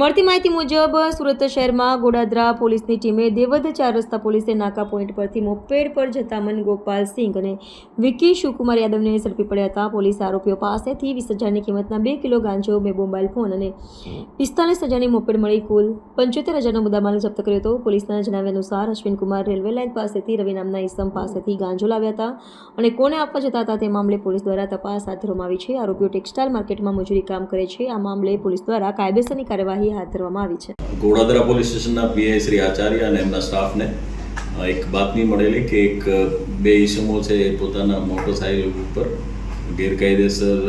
મળતી માહિતી મુજબ સુરત શહેરમાં ગોડાદરા પોલીસની ટીમે દેવદ 4 રસ્તા પોલીસે નાકા પોઈન્ટ પરથી મોપેડ પર જતા મન ગોપાલ સિંઘ અને વિકી શિવકુમાર યાદવને ઝડપી પડ્યા હતા. પોલીસે આરોપીઓ પાસેથી 20,000ની કિંમતના 2 કિલો ગાંજો, 2 મોબાઈલ ફોન અને 45,000ની મોપેડ મળી કુલ 75,000નો મુદ્દામાલ જપ્ત કર્યો હતો. પોલીસના જણાવ્યા અનુસાર અશ્વિનકુમાર રેલવે લાઇન પાસેથી રવિ નામના ઈસમ પાસેથી ગાંજો લાવ્યા હતા અને કોને આપવા જતા હતા તે મામલે પોલીસ દ્વારા તપાસ હાથ ધરવામાં આવી છે. આરોપીઓ ટેક્સટાઇલ માર્કેટમાં મજૂરી કામ કરે છે. આ મામલે પોલીસ દ્વારા કાયદેસરની કાર્યવાહી હાથ ધરવામાં આવી છે. ગોડાદરા પોલીસ સ્ટેશનના પીઆઈ શ્રી આચાર્ય અને એમના સ્ટાફને એક બાતમી મળેલી કે એક બે ઈસમો છે એ પોતાના મોટરસાઇકલ ઉપર ગેરકાયદેસર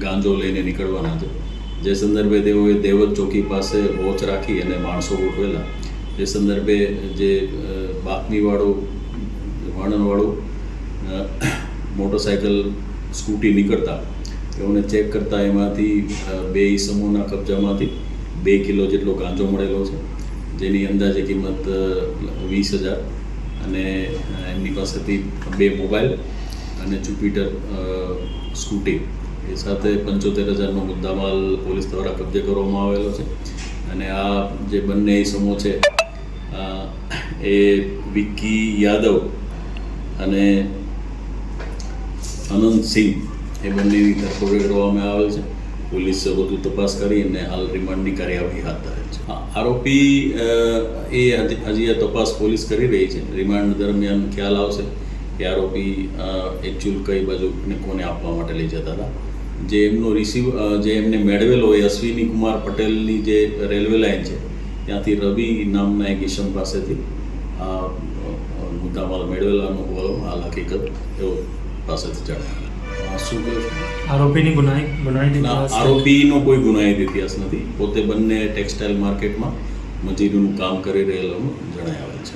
ગાંજો લઈને નીકળવાના છે. જે સંદર્ભે તેઓએ દેવદ ચોકી પાસે વોચ રાખી અને માણસો ગોઠવેલા. જે સંદર્ભે જે બાતમીવાળું વર્ણનવાળું મોટરસાઇકલ સ્કૂટી નીકળતા તેઓને ચેક કરતા એમાંથી બે ઈસમોના કબજામાંથી 2 કિલો જેટલો ગાંજો મળેલો છે, જેની અંદાજે કિંમત 20,000 અને એમની પાસેથી 2 મોબાઈલ અને જુપિટર સ્કૂટી એ સાથે 75,000નો મુદ્દામાલ પોલીસ દ્વારા કબજે કરવામાં આવેલો છે. અને આ જે બંને ઈસમો છે એ વિકી યાદવ અને અનંત સિંહ એ બંનેની ધરપકડ કરવામાં આવેલ છે. પોલીસ વધુ તપાસ કરી અને હાલ રિમાન્ડની કાર્યવાહી હાથ ધરેલ છે. આરોપી એ હજી આ તપાસ પોલીસ કરી રહી છે. રિમાન્ડ દરમિયાન ખ્યાલ આવશે કે આરોપી એકચ્યુઅલ કઈ બાજુ ને કોને આપવા માટે લઈ જતા હતા. જે એમનો જે એમને મેળવેલો એ અશ્વિની કુમાર પટેલની જે રેલવે લાઇન છે ત્યાંથી રવિ નામના એક ઈસમ પાસેથી આ મુદ્દામાલ મેળવેલાનો હાલ હકીકત એવો પાસેથી જણાવ્યું. શું કહ્યું? આરોપીનો કોઈ ગુનાહિત ઇતિહાસ નથી. પોતે બંને ટેક્સટાઇલ માર્કેટમાં મજૂરીનું કામ કરી રહેલાનું જણાવેલ છે.